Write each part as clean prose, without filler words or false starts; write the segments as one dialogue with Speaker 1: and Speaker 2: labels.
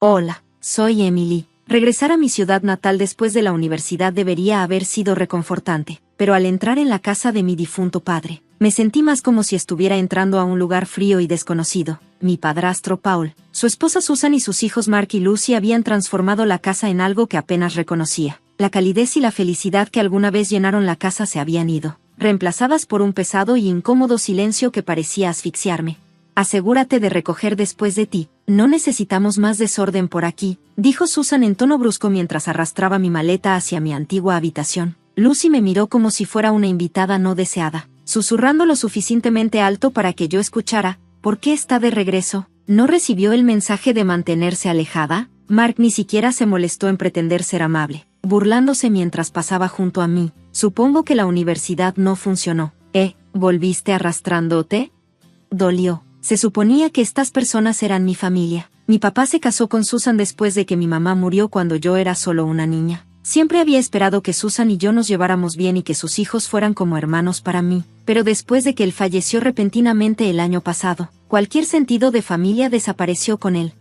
Speaker 1: Hola, soy Emily. Regresar a mi ciudad natal después de la universidad debería haber sido reconfortante, pero al entrar en la casa de mi difunto padre, me sentí más como si estuviera entrando a un lugar frío y desconocido. Mi padrastro Paul, su esposa Susan y sus hijos Mark y Lucy habían transformado la casa en algo que apenas reconocía. La calidez y la felicidad que alguna vez llenaron la casa se habían ido, reemplazadas por un pesado y incómodo silencio que parecía asfixiarme. Asegúrate de recoger después de ti. No necesitamos más desorden por aquí, dijo Susan en tono brusco mientras arrastraba mi maleta hacia mi antigua habitación. Lucy me miró como si fuera una invitada no deseada, susurrando lo suficientemente alto para que yo escuchara. ¿Por qué está de regreso? ¿No recibió el mensaje de mantenerse alejada? Mark ni siquiera se molestó en pretender ser amable, burlándose mientras pasaba junto a mí. Supongo que la universidad no funcionó. ¿Volviste arrastrándote? Dolió. Se suponía que estas personas eran mi familia. Mi papá se casó con Susan después de que mi mamá murió cuando yo era solo una niña. Siempre había esperado que Susan y yo nos lleváramos bien y que sus hijos fueran como hermanos para mí, pero después de que él falleció repentinamente el año pasado, cualquier sentido de familia desapareció con él.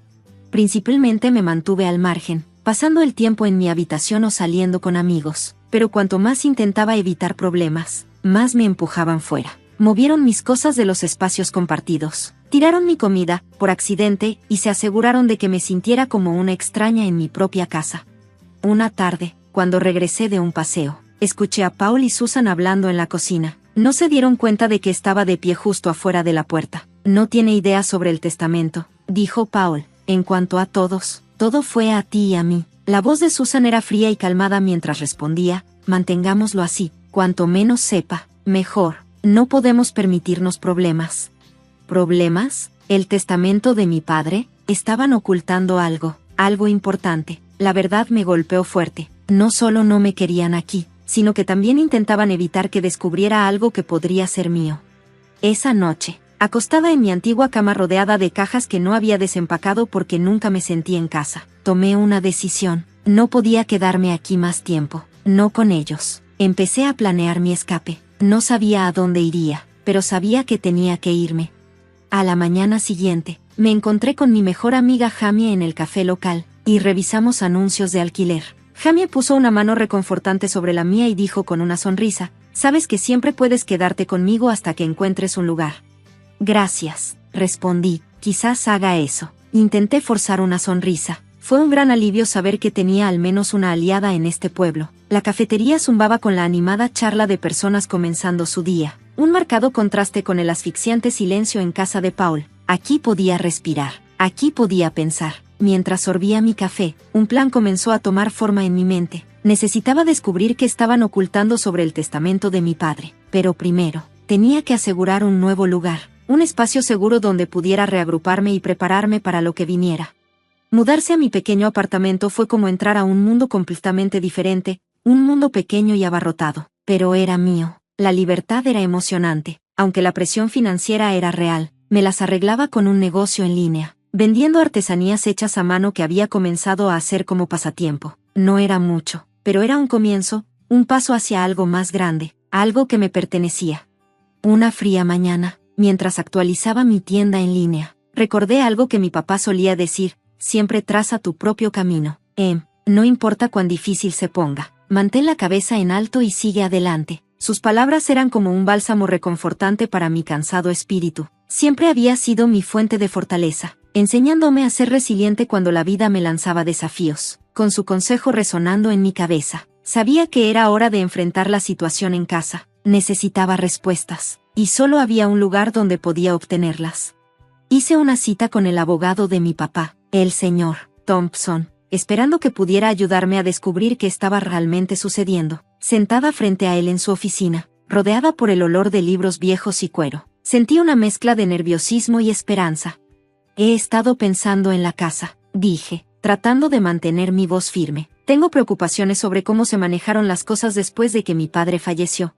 Speaker 1: Principalmente me mantuve al margen, pasando el tiempo en mi habitación o saliendo con amigos, pero cuanto más intentaba evitar problemas, más me empujaban fuera. Movieron mis cosas de los espacios compartidos, tiraron mi comida, por accidente, y se aseguraron de que me sintiera como una extraña en mi propia casa. Una tarde, cuando regresé de un paseo, escuché a Paul y Susan hablando en la cocina. No se dieron cuenta de que estaba de pie justo afuera de la puerta. No tiene idea sobre el testamento, dijo Paul. En cuanto a todos, todo fue a ti y a mí. La voz de Susan era fría y calmada mientras respondía, mantengámoslo así, cuanto menos sepa, mejor. No podemos permitirnos problemas. ¿Problemas? ¿El testamento de mi padre? Estaban ocultando algo importante. La verdad me golpeó fuerte. No solo no me querían aquí, sino que también intentaban evitar que descubriera algo que podría ser mío. Esa noche, acostada en mi antigua cama rodeada de cajas que no había desempacado porque nunca me sentí en casa, tomé una decisión. No podía quedarme aquí más tiempo, no con ellos. Empecé a planear mi escape. No sabía a dónde iría, pero sabía que tenía que irme. A la mañana siguiente, me encontré con mi mejor amiga Jamie en el café local, y revisamos anuncios de alquiler. Jamie puso una mano reconfortante sobre la mía y dijo con una sonrisa, «Sabes que siempre puedes quedarte conmigo hasta que encuentres un lugar». «Gracias», respondí, «quizás haga eso». Intenté forzar una sonrisa. Fue un gran alivio saber que tenía al menos una aliada en este pueblo. La cafetería zumbaba con la animada charla de personas comenzando su día, un marcado contraste con el asfixiante silencio en casa de Paul. Aquí podía respirar, aquí podía pensar. Mientras sorbía mi café, un plan comenzó a tomar forma en mi mente. Necesitaba descubrir qué estaban ocultando sobre el testamento de mi padre, pero primero, tenía que asegurar un nuevo lugar, un espacio seguro donde pudiera reagruparme y prepararme para lo que viniera. Mudarse a mi pequeño apartamento fue como entrar a un mundo completamente diferente, un mundo pequeño y abarrotado, pero era mío. La libertad era emocionante, aunque la presión financiera era real. Me las arreglaba con un negocio en línea, vendiendo artesanías hechas a mano que había comenzado a hacer como pasatiempo. No era mucho, pero era un comienzo, un paso hacia algo más grande, algo que me pertenecía. Una fría mañana, mientras actualizaba mi tienda en línea, recordé algo que mi papá solía decir: siempre traza tu propio camino. No importa cuán difícil se ponga, mantén la cabeza en alto y sigue adelante. Sus palabras eran como un bálsamo reconfortante para mi cansado espíritu. Siempre había sido mi fuente de fortaleza, enseñándome a ser resiliente cuando la vida me lanzaba desafíos. Con su consejo resonando en mi cabeza, sabía que era hora de enfrentar la situación en casa. Necesitaba respuestas, y solo había un lugar donde podía obtenerlas. Hice una cita con el abogado de mi papá, el señor Thompson, esperando que pudiera ayudarme a descubrir qué estaba realmente sucediendo. Sentada frente a él en su oficina, rodeada por el olor de libros viejos y cuero, sentí una mezcla de nerviosismo y esperanza. He estado pensando en la casa, dije, tratando de mantener mi voz firme. Tengo preocupaciones sobre cómo se manejaron las cosas después de que mi padre falleció.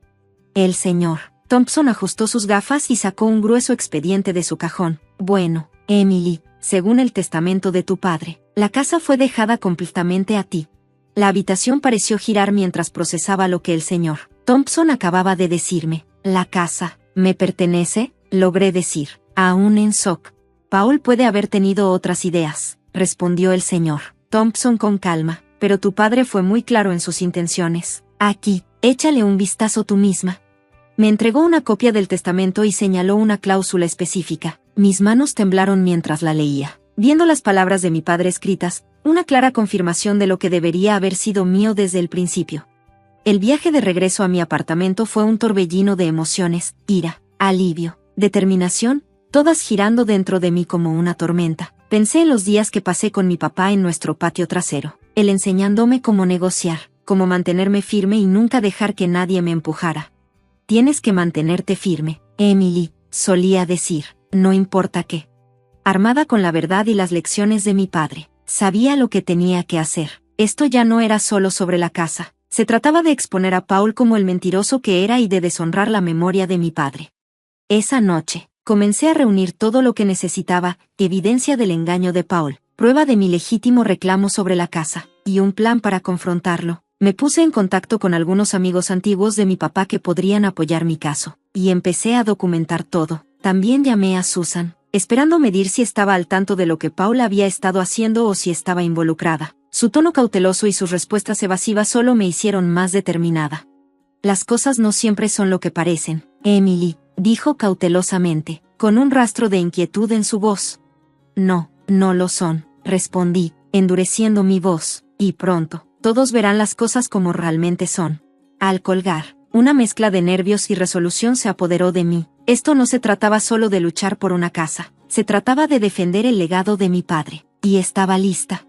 Speaker 1: El señor Thompson ajustó sus gafas y sacó un grueso expediente de su cajón. Bueno, Emily, según el testamento de tu padre, la casa fue dejada completamente a ti. La habitación pareció girar mientras procesaba lo que el señor Thompson acababa de decirme. La casa, ¿me pertenece? Logré decir, aún en shock. Paul puede haber tenido otras ideas. respondió el señor Thompson con calma, pero tu padre fue muy claro en sus intenciones. Aquí, échale un vistazo tú misma. Me entregó una copia del testamento y señaló una cláusula específica. Mis manos temblaron mientras la leía. Viendo las palabras de mi padre escritas, una clara confirmación de lo que debería haber sido mío desde el principio. El viaje de regreso a mi apartamento fue un torbellino de emociones, ira, alivio, determinación, todas girando dentro de mí como una tormenta. Pensé en los días que pasé con mi papá en nuestro patio trasero, él enseñándome cómo negociar, cómo mantenerme firme y nunca dejar que nadie me empujara. Tienes que mantenerte firme, Emily, solía decir, no importa qué. Armada con la verdad y las lecciones de mi padre, sabía lo que tenía que hacer. Esto ya no era solo sobre la casa, se trataba de exponer a Paul como el mentiroso que era y de deshonrar la memoria de mi padre. Esa noche, comencé a reunir todo lo que necesitaba, evidencia del engaño de Paul, prueba de mi legítimo reclamo sobre la casa, y un plan para confrontarlo. Me puse en contacto con algunos amigos antiguos de mi papá que podrían apoyar mi caso, y empecé a documentar todo. También llamé a Susan, esperando medir si estaba al tanto de lo que Paul había estado haciendo o si estaba involucrada. Su tono cauteloso y sus respuestas evasivas solo me hicieron más determinada. Las cosas no siempre son lo que parecen, Emily, dijo cautelosamente, con un rastro de inquietud en su voz. No, no lo son, respondí, endureciendo mi voz, y pronto, todos verán las cosas como realmente son. Al colgar, una mezcla de nervios y resolución se apoderó de mí. Esto no se trataba solo de luchar por una casa, se trataba de defender el legado de mi padre, y estaba lista.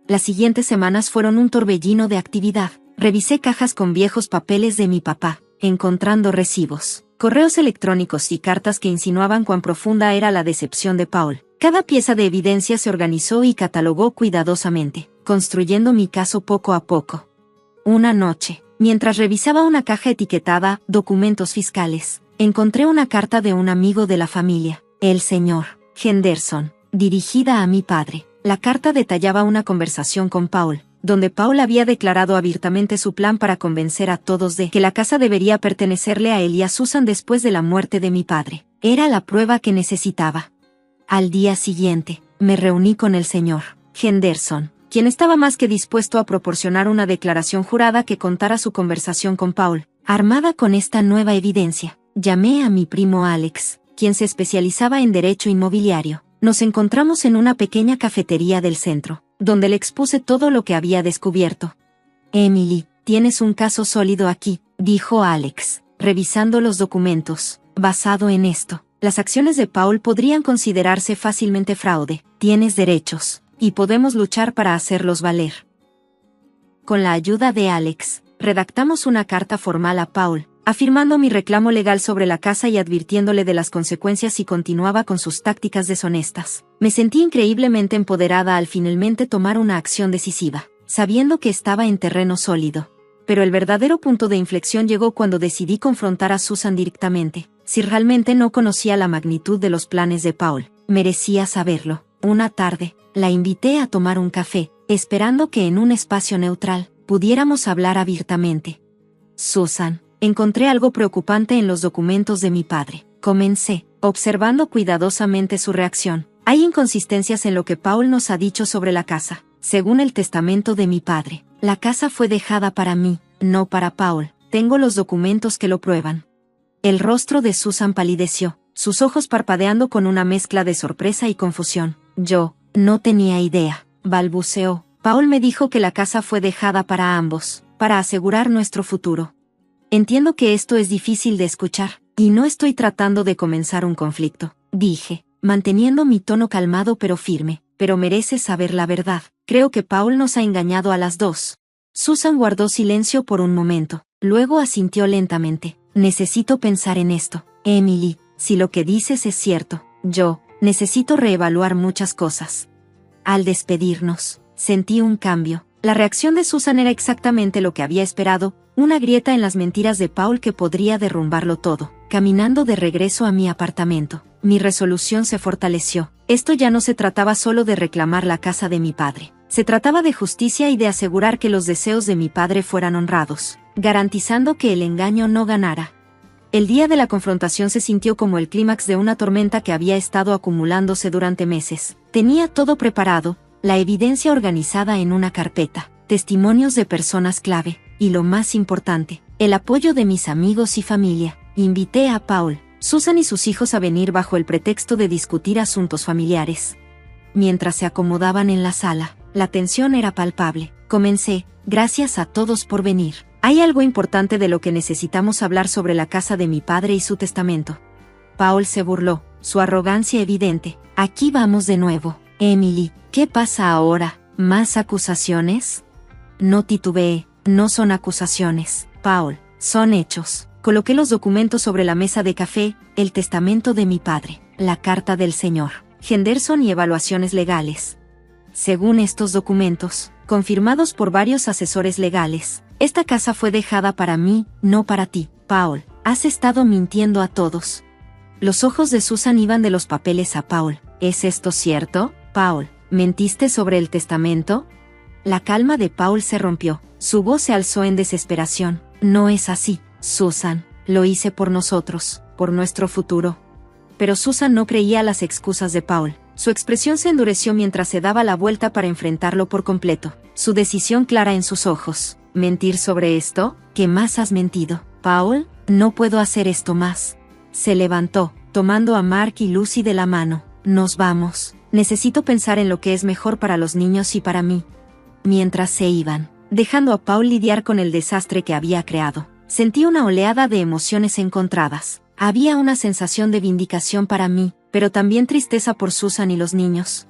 Speaker 1: Las siguientes semanas fueron un torbellino de actividad. Revisé cajas con viejos papeles de mi papá, encontrando recibos, correos electrónicos y cartas que insinuaban cuán profunda era la decepción de Paul. Cada pieza de evidencia se organizó y catalogó cuidadosamente, construyendo mi caso poco a poco. Una noche, mientras revisaba una caja etiquetada «Documentos fiscales», encontré una carta de un amigo de la familia, el señor Henderson, dirigida a mi padre. La carta detallaba una conversación con Paul, donde Paul había declarado abiertamente su plan para convencer a todos de que la casa debería pertenecerle a él y a Susan después de la muerte de mi padre. Era la prueba que necesitaba. Al día siguiente, me reuní con el señor Henderson, quien estaba más que dispuesto a proporcionar una declaración jurada que contara su conversación con Paul. Armada con esta nueva evidencia, llamé a mi primo Alex, quien se especializaba en derecho inmobiliario. Nos encontramos en una pequeña cafetería del centro, donde le expuse todo lo que había descubierto. Emily, tienes un caso sólido aquí, dijo Alex, revisando los documentos. Basado en esto, las acciones de Paul podrían considerarse fácilmente fraude. Tienes derechos, y podemos luchar para hacerlos valer. Con la ayuda de Alex, redactamos una carta formal a Paul, afirmando mi reclamo legal sobre la casa y advirtiéndole de las consecuencias si continuaba con sus tácticas deshonestas. Me sentí increíblemente empoderada al finalmente tomar una acción decisiva, sabiendo que estaba en terreno sólido. Pero el verdadero punto de inflexión llegó cuando decidí confrontar a Susan directamente. Si realmente no conocía la magnitud de los planes de Paul, merecía saberlo. Una tarde, la invité a tomar un café, esperando que en un espacio neutral, pudiéramos hablar abiertamente. Susan, encontré algo preocupante en los documentos de mi padre. Comencé, observando cuidadosamente su reacción. Hay inconsistencias en lo que Paul nos ha dicho sobre la casa. Según el testamento de mi padre, la casa fue dejada para mí, no para Paul. Tengo los documentos que lo prueban. El rostro de Susan palideció, sus ojos parpadeando con una mezcla de sorpresa y confusión. Yo no tenía idea, balbuceó. Paul me dijo que la casa fue dejada para ambos, para asegurar nuestro futuro. Entiendo que esto es difícil de escuchar, y no estoy tratando de comenzar un conflicto, dije, manteniendo mi tono calmado pero firme, pero mereces saber la verdad. Creo que Paul nos ha engañado a las dos. Susan guardó silencio por un momento, luego asintió lentamente. Necesito pensar en esto, Emily, si lo que dices es cierto, yo necesito reevaluar muchas cosas. Al despedirnos, sentí un cambio. La reacción de Susan era exactamente lo que había esperado, una grieta en las mentiras de Paul que podría derrumbarlo todo. Caminando de regreso a mi apartamento, mi resolución se fortaleció. Esto ya no se trataba solo de reclamar la casa de mi padre. Se trataba de justicia y de asegurar que los deseos de mi padre fueran honrados, garantizando que el engaño no ganara. El día de la confrontación se sintió como el clímax de una tormenta que había estado acumulándose durante meses. Tenía todo preparado, la evidencia organizada en una carpeta, testimonios de personas clave, y lo más importante, el apoyo de mis amigos y familia. Invité a Paul, Susan y sus hijos a venir bajo el pretexto de discutir asuntos familiares. Mientras se acomodaban en la sala, la tensión era palpable. Comencé: gracias a todos por venir. Hay algo importante de lo que necesitamos hablar sobre la casa de mi padre y su testamento. Paul se burló, su arrogancia evidente. Aquí vamos de nuevo. Emily, ¿qué pasa ahora? ¿Más acusaciones? No titubeé, no son acusaciones, Paul, son hechos. Coloqué los documentos sobre la mesa de café: el testamento de mi padre, la carta del señor Henderson y evaluaciones legales. Según estos documentos, confirmados por varios asesores legales, esta casa fue dejada para mí, no para ti. Paul, has estado mintiendo a todos. Los ojos de Susan iban de los papeles a Paul. ¿Es esto cierto, Paul? ¿Mentiste sobre el testamento? La calma de Paul se rompió. Su voz se alzó en desesperación. No es así, Susan. Lo hice por nosotros, por nuestro futuro. Pero Susan no creía las excusas de Paul. Su expresión se endureció mientras se daba la vuelta para enfrentarlo por completo. Su decisión clara en sus ojos. ¿Mentir sobre esto? ¿Qué más has mentido, Paul? No puedo hacer esto más. Se levantó, tomando a Mark y Lucy de la mano. Nos vamos. Necesito pensar en lo que es mejor para los niños y para mí. Mientras se iban, dejando a Paul lidiar con el desastre que había creado, sentí una oleada de emociones encontradas. Había una sensación de vindicación para mí, pero también tristeza por Susan y los niños.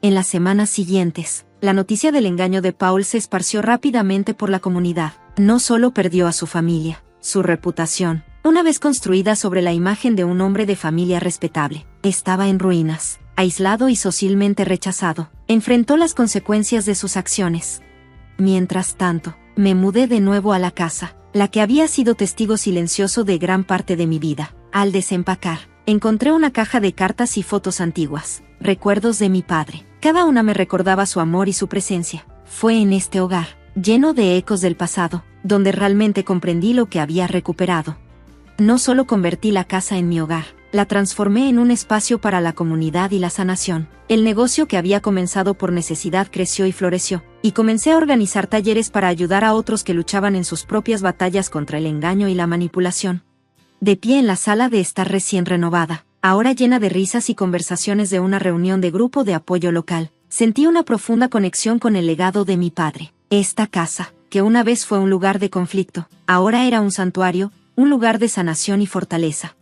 Speaker 1: En las semanas siguientes, la noticia del engaño de Paul se esparció rápidamente por la comunidad. No solo perdió a su familia, su reputación, una vez construida sobre la imagen de un hombre de familia respetable, estaba en ruinas. Aislado y socialmente rechazado, enfrentó las consecuencias de sus acciones. Mientras tanto, me mudé de nuevo a la casa, la que había sido testigo silencioso de gran parte de mi vida. Al desempacar, encontré una caja de cartas y fotos antiguas, recuerdos de mi padre. Cada una me recordaba su amor y su presencia. Fue en este hogar, lleno de ecos del pasado, donde realmente comprendí lo que había recuperado. No solo convertí la casa en mi hogar, la transformé en un espacio para la comunidad y la sanación. El negocio que había comenzado por necesidad creció y floreció, y comencé a organizar talleres para ayudar a otros que luchaban en sus propias batallas contra el engaño y la manipulación. De pie en la sala de estar recién renovada, ahora llena de risas y conversaciones de una reunión de grupo de apoyo local, sentí una profunda conexión con el legado de mi padre. Esta casa, que una vez fue un lugar de conflicto, ahora era un santuario, un lugar de sanación y fortaleza.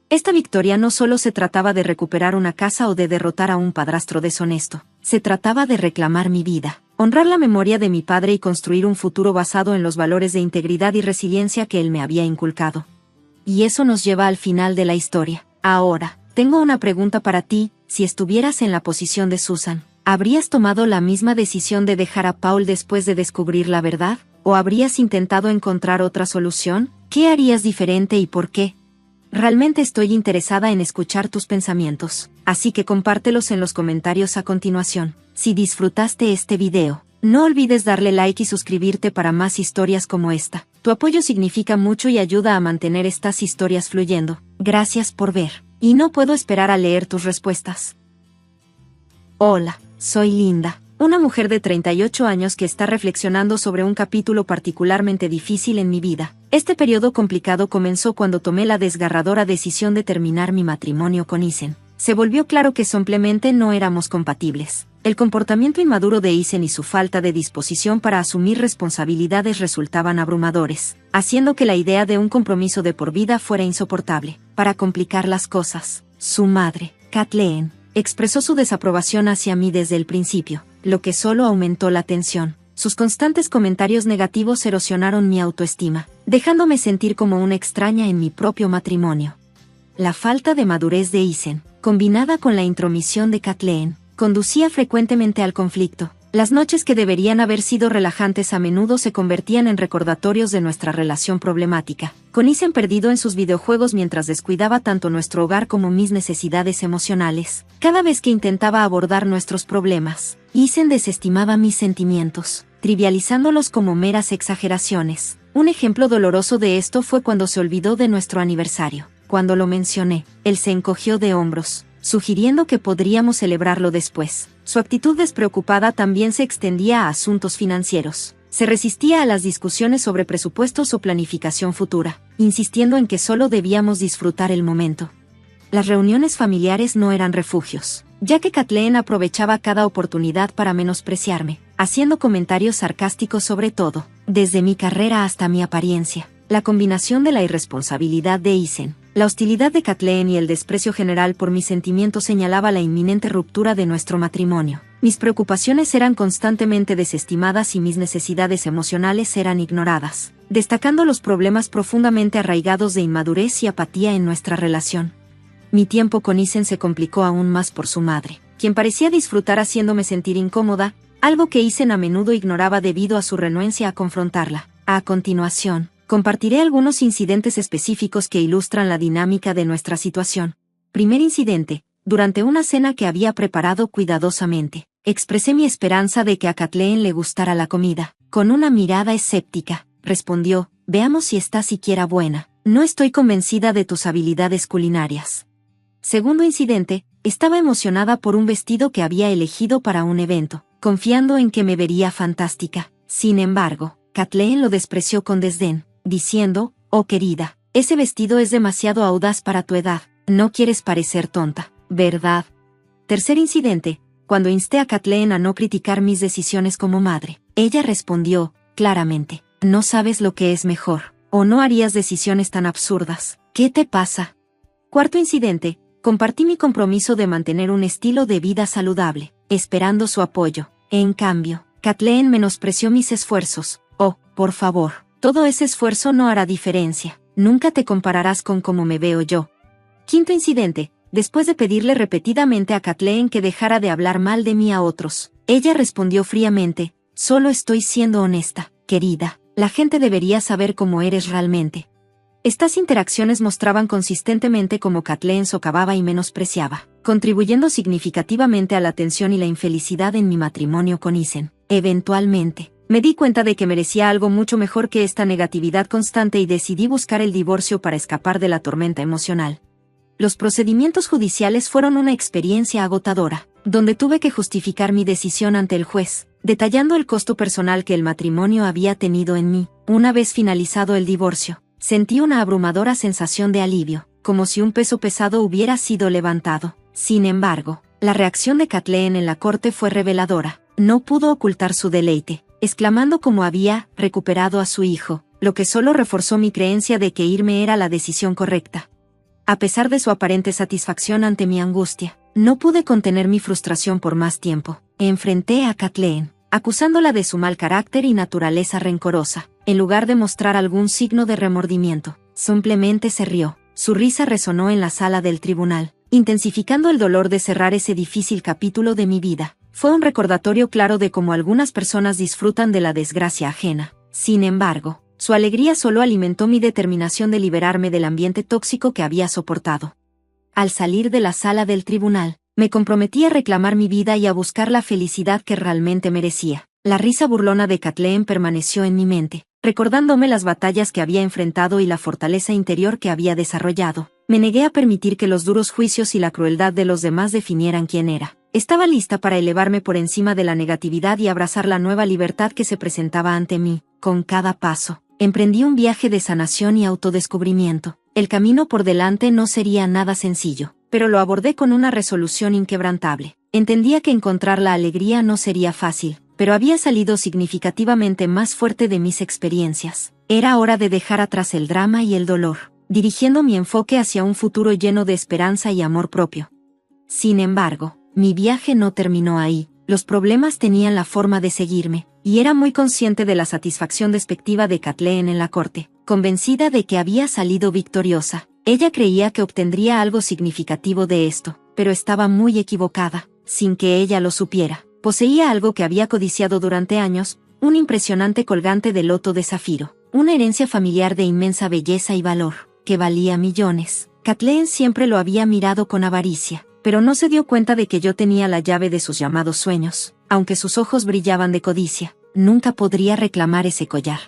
Speaker 1: Esta victoria no solo se trataba de recuperar una casa o de derrotar a un padrastro deshonesto, se trataba de reclamar mi vida, honrar la memoria de mi padre y construir un futuro basado en los valores de integridad y resiliencia que él me había inculcado. Y eso nos lleva al final de la historia. Ahora, tengo una pregunta para ti: si estuvieras en la posición de Susan, ¿habrías tomado la misma decisión de dejar a Paul después de descubrir la verdad? ¿O habrías intentado encontrar otra solución? ¿Qué harías diferente y por qué? Realmente estoy interesada en escuchar tus pensamientos, así que compártelos en los comentarios a continuación. Si disfrutaste este video, no olvides darle like y suscribirte para más historias como esta. Tu apoyo significa mucho y ayuda a mantener estas historias fluyendo. Gracias por ver, y no puedo esperar a leer tus respuestas. Hola, soy Linda, una mujer de 38 años que está reflexionando sobre un capítulo particularmente difícil en mi vida. Este periodo complicado comenzó cuando tomé la desgarradora decisión de terminar mi matrimonio con Isen. Se volvió claro que simplemente no éramos compatibles. El comportamiento inmaduro de Isen y su falta de disposición para asumir responsabilidades resultaban abrumadores, haciendo que la idea de un compromiso de por vida fuera insoportable. Para complicar las cosas, su madre, Kathleen, expresó su desaprobación hacia mí desde el principio, lo que solo aumentó la tensión. Sus constantes comentarios negativos erosionaron mi autoestima, dejándome sentir como una extraña en mi propio matrimonio. La falta de madurez de Isen, combinada con la intromisión de Kathleen, conducía frecuentemente al conflicto. Las noches que deberían haber sido relajantes a menudo se convertían en recordatorios de nuestra relación problemática, con Isen perdido en sus videojuegos mientras descuidaba tanto nuestro hogar como mis necesidades emocionales. Cada vez que intentaba abordar nuestros problemas, Isen desestimaba mis sentimientos, trivializándolos como meras exageraciones. Un ejemplo doloroso de esto fue cuando se olvidó de nuestro aniversario. Cuando lo mencioné, él se encogió de hombros. sugiriendo que podríamos celebrarlo después. Su actitud despreocupada también se extendía a asuntos financieros. Se resistía a las discusiones sobre presupuestos o planificación futura, insistiendo en que solo debíamos disfrutar el momento. Las reuniones familiares no eran refugios, ya que Kathleen aprovechaba cada oportunidad para menospreciarme, haciendo comentarios sarcásticos sobre todo, desde mi carrera hasta mi apariencia. La combinación de la irresponsabilidad de Isen, la hostilidad de Kathleen y el desprecio general por mis sentimientos señalaba la inminente ruptura de nuestro matrimonio. Mis preocupaciones eran constantemente desestimadas y mis necesidades emocionales eran ignoradas, destacando los problemas profundamente arraigados de inmadurez y apatía en nuestra relación. Mi tiempo con Isen se complicó aún más por su madre, quien parecía disfrutar haciéndome sentir incómoda, algo que Isen a menudo ignoraba debido a su renuencia a confrontarla. A continuación, compartiré algunos incidentes específicos que ilustran la dinámica de nuestra situación. Primer incidente: durante una cena que había preparado cuidadosamente, expresé mi esperanza de que a Kathleen le gustara la comida. Con una mirada escéptica, respondió: veamos si está siquiera buena. No estoy convencida de tus habilidades culinarias. Segundo incidente: estaba emocionada por un vestido que había elegido para un evento, confiando en que me vería fantástica. Sin embargo, Kathleen lo despreció con desdén, diciendo: oh querida, ese vestido es demasiado audaz para tu edad, no quieres parecer tonta, ¿verdad? Tercer incidente: cuando insté a Kathleen a no criticar mis decisiones como madre, ella respondió, claramente: no sabes lo que es mejor, o no harías decisiones tan absurdas. ¿Qué te pasa? Cuarto incidente: compartí mi compromiso de mantener un estilo de vida saludable, esperando su apoyo. En cambio, Kathleen menospreció mis esfuerzos. Oh, por favor, todo ese esfuerzo no hará diferencia. Nunca te compararás con cómo me veo yo. Quinto incidente: después de pedirle repetidamente a Kathleen que dejara de hablar mal de mí a otros, ella respondió fríamente: solo estoy siendo honesta, querida. La gente debería saber cómo eres realmente. Estas interacciones mostraban consistentemente cómo Kathleen socavaba y menospreciaba, contribuyendo significativamente a la tensión y la infelicidad en mi matrimonio con Isen. Eventualmente, me di cuenta de que merecía algo mucho mejor que esta negatividad constante y decidí buscar el divorcio para escapar de la tormenta emocional. Los procedimientos judiciales fueron una experiencia agotadora, donde tuve que justificar mi decisión ante el juez, detallando el costo personal que el matrimonio había tenido en mí. Una vez finalizado el divorcio, sentí una abrumadora sensación de alivio, como si un peso pesado hubiera sido levantado. Sin embargo, la reacción de Kathleen en la corte fue reveladora. No pudo ocultar su deleite, exclamando cómo había recuperado a su hijo, lo que solo reforzó mi creencia de que irme era la decisión correcta. A pesar de su aparente satisfacción ante mi angustia, no pude contener mi frustración por más tiempo. Enfrenté a Kathleen, acusándola de su mal carácter y naturaleza rencorosa. En lugar de mostrar algún signo de remordimiento, simplemente se rió. Su risa resonó en la sala del tribunal, intensificando el dolor de cerrar ese difícil capítulo de mi vida. Fue un recordatorio claro de cómo algunas personas disfrutan de la desgracia ajena. Sin embargo, su alegría solo alimentó mi determinación de liberarme del ambiente tóxico que había soportado. Al salir de la sala del tribunal, me comprometí a reclamar mi vida y a buscar la felicidad que realmente merecía. La risa burlona de Kathleen permaneció en mi mente, recordándome las batallas que había enfrentado y la fortaleza interior que había desarrollado. Me negué a permitir que los duros juicios y la crueldad de los demás definieran quién era. Estaba lista para elevarme por encima de la negatividad y abrazar la nueva libertad que se presentaba ante mí. Con cada paso, emprendí un viaje de sanación y autodescubrimiento. El camino por delante no sería nada sencillo, pero lo abordé con una resolución inquebrantable. Entendía que encontrar la alegría no sería fácil, pero había salido significativamente más fuerte de mis experiencias. Era hora de dejar atrás el drama y el dolor, dirigiendo mi enfoque hacia un futuro lleno de esperanza y amor propio. Sin embargo, mi viaje no terminó ahí. Los problemas tenían la forma de seguirme, y era muy consciente de la satisfacción despectiva de Kathleen en la corte, convencida de que había salido victoriosa. Ella creía que obtendría algo significativo de esto, pero estaba muy equivocada. Sin que ella lo supiera, poseía algo que había codiciado durante años, un impresionante colgante de loto de zafiro, una herencia familiar de inmensa belleza y valor, que valía millones. Kathleen siempre lo había mirado con avaricia, pero no se dio cuenta de que yo tenía la llave de sus llamados sueños. Aunque sus ojos brillaban de codicia, nunca podría reclamar ese collar.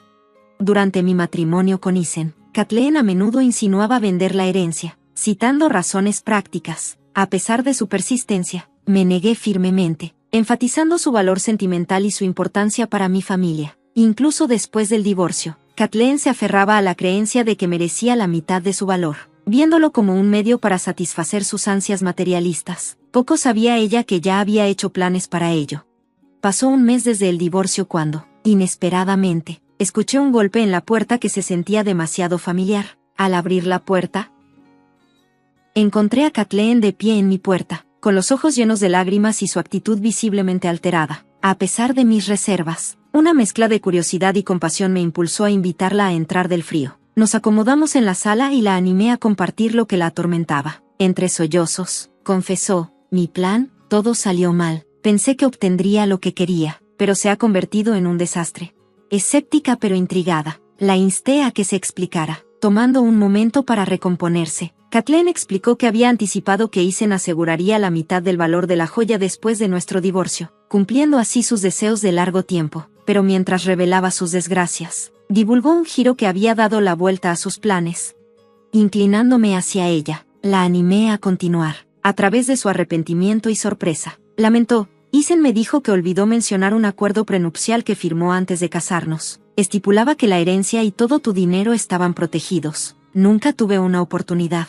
Speaker 1: Durante mi matrimonio con Isen, Kathleen a menudo insinuaba vender la herencia, citando razones prácticas. A pesar de su persistencia, me negué firmemente, enfatizando su valor sentimental y su importancia para mi familia. Incluso después del divorcio, Kathleen se aferraba a la creencia de que merecía la mitad de su valor, viéndolo como un medio para satisfacer sus ansias materialistas. Poco sabía ella que ya había hecho planes para ello. Pasó un mes desde el divorcio cuando, inesperadamente, escuché un golpe en la puerta que se sentía demasiado familiar. Al abrir la puerta, encontré a Kathleen de pie en mi puerta, con los ojos llenos de lágrimas y su actitud visiblemente alterada. A pesar de mis reservas, una mezcla de curiosidad y compasión me impulsó a invitarla a entrar del frío. Nos acomodamos en la sala y la animé a compartir lo que la atormentaba. Entre sollozos, confesó: mi plan, todo salió mal. Pensé que obtendría lo que quería, pero se ha convertido en un desastre. Escéptica pero intrigada, la insté a que se explicara. Tomando un momento para recomponerse, Kathleen explicó que había anticipado que Eisen aseguraría la mitad del valor de la joya después de nuestro divorcio, cumpliendo así sus deseos de largo tiempo. Pero mientras revelaba sus desgracias, divulgó un giro que había dado la vuelta a sus planes. Inclinándome hacia ella, la animé a continuar. A través de su arrepentimiento y sorpresa, lamentó: Eisen me dijo que olvidó mencionar un acuerdo prenupcial que firmó antes de casarnos. Estipulaba que la herencia y todo tu dinero estaban protegidos. Nunca tuve una oportunidad.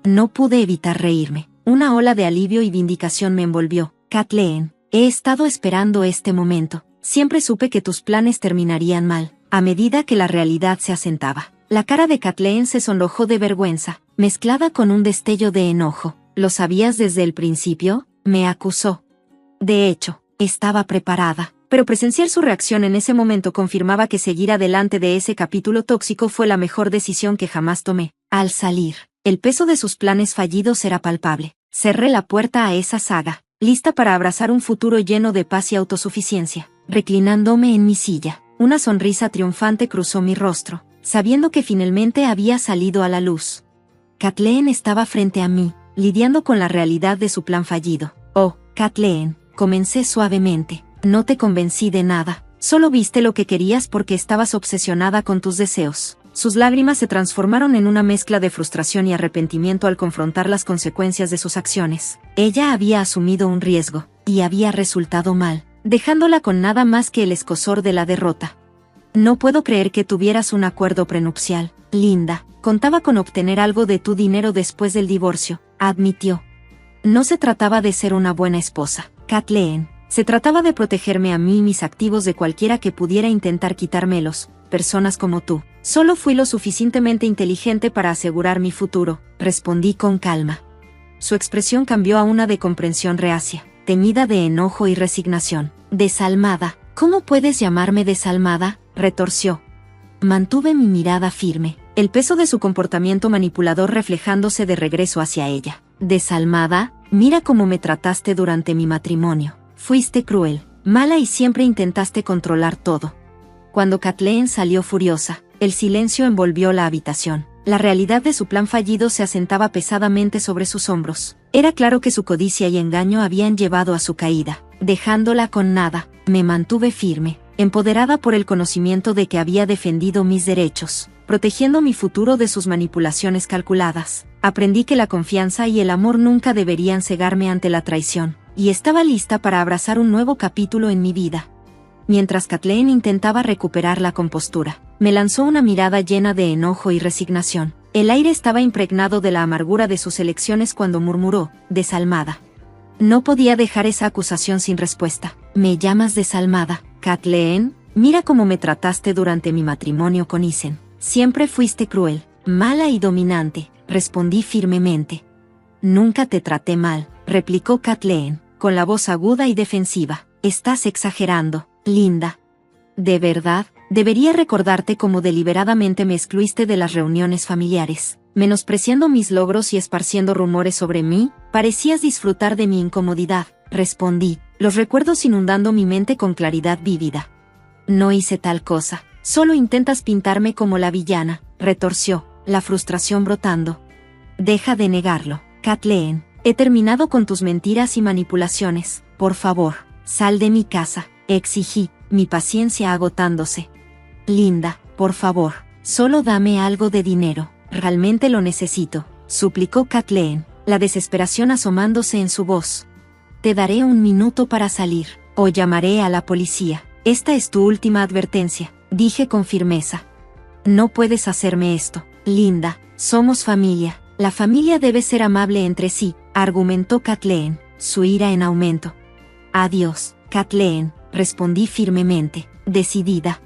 Speaker 1: No pude evitar reírme. Una ola de alivio y vindicación me envolvió. Kathleen, he estado esperando este momento. Siempre supe que tus planes terminarían mal. A medida que la realidad se asentaba, la cara de Kathleen se sonrojó de vergüenza, mezclada con un destello de enojo. ¿Lo sabías desde el principio?, me acusó. De hecho, estaba preparada, pero presenciar su reacción en ese momento confirmaba que seguir adelante de ese capítulo tóxico fue la mejor decisión que jamás tomé. Al salir, el peso de sus planes fallidos era palpable. Cerré la puerta a esa saga, lista para abrazar un futuro lleno de paz y autosuficiencia. Reclinándome en mi silla, una sonrisa triunfante cruzó mi rostro, sabiendo que finalmente había salido a la luz. Kathleen estaba frente a mí, lidiando con la realidad de su plan fallido. Oh, Kathleen, comencé suavemente. No te convencí de nada. Solo viste lo que querías porque estabas obsesionada con tus deseos. Sus lágrimas se transformaron en una mezcla de frustración y arrepentimiento al confrontar las consecuencias de sus acciones. Ella había asumido un riesgo, y había resultado mal, dejándola con nada más que el escozor de la derrota. No puedo creer que tuvieras un acuerdo prenupcial, Linda. Contaba con obtener algo de tu dinero después del divorcio, admitió. No se trataba de ser una buena esposa, Kathleen. Se trataba de protegerme a mí y mis activos de cualquiera que pudiera intentar quitármelos, personas como tú. Solo fui lo suficientemente inteligente para asegurar mi futuro, respondí con calma. Su expresión cambió a una de comprensión reacia, teñida de enojo y resignación. Desalmada. ¿Cómo puedes llamarme desalmada?, retorció. Mantuve mi mirada firme, el peso de su comportamiento manipulador reflejándose de regreso hacia ella. Desalmada, mira cómo me trataste durante mi matrimonio. Fuiste cruel, mala y siempre intentaste controlar todo. Cuando Kathleen salió furiosa, el silencio envolvió la habitación. La realidad de su plan fallido se asentaba pesadamente sobre sus hombros. Era claro que su codicia y engaño habían llevado a su caída. Dejándola con nada, me mantuve firme, empoderada por el conocimiento de que había defendido mis derechos, protegiendo mi futuro de sus manipulaciones calculadas. Aprendí que la confianza y el amor nunca deberían cegarme ante la traición, y estaba lista para abrazar un nuevo capítulo en mi vida. Mientras Kathleen intentaba recuperar la compostura, me lanzó una mirada llena de enojo y resignación. El aire estaba impregnado de la amargura de sus elecciones cuando murmuró, desalmada. No podía dejar esa acusación sin respuesta. ¿Me llamas desalmada, Kathleen? Mira cómo me trataste durante mi matrimonio con Eisen. Siempre fuiste cruel, mala y dominante, respondí firmemente. Nunca te traté mal, replicó Kathleen, con la voz aguda y defensiva. Estás exagerando, Linda. De verdad, debería recordarte cómo deliberadamente me excluiste de las reuniones familiares, menospreciando mis logros y esparciendo rumores sobre mí. Parecías disfrutar de mi incomodidad, respondí, los recuerdos inundando mi mente con claridad vívida. No hice tal cosa, solo intentas pintarme como la villana, retorció, la frustración brotando. Deja de negarlo, Kathleen. He terminado con tus mentiras y manipulaciones. Por favor, sal de mi casa, exigí, mi paciencia agotándose. Linda, por favor, solo dame algo de dinero. Realmente lo necesito, suplicó Kathleen, la desesperación asomándose en su voz. Te daré un minuto para salir, o llamaré a la policía. Esta es tu última advertencia, dije con firmeza. No puedes hacerme esto, Linda, somos familia. La familia debe ser amable entre sí, argumentó Kathleen, su ira en aumento. Adiós, Kathleen, respondí firmemente, decidida.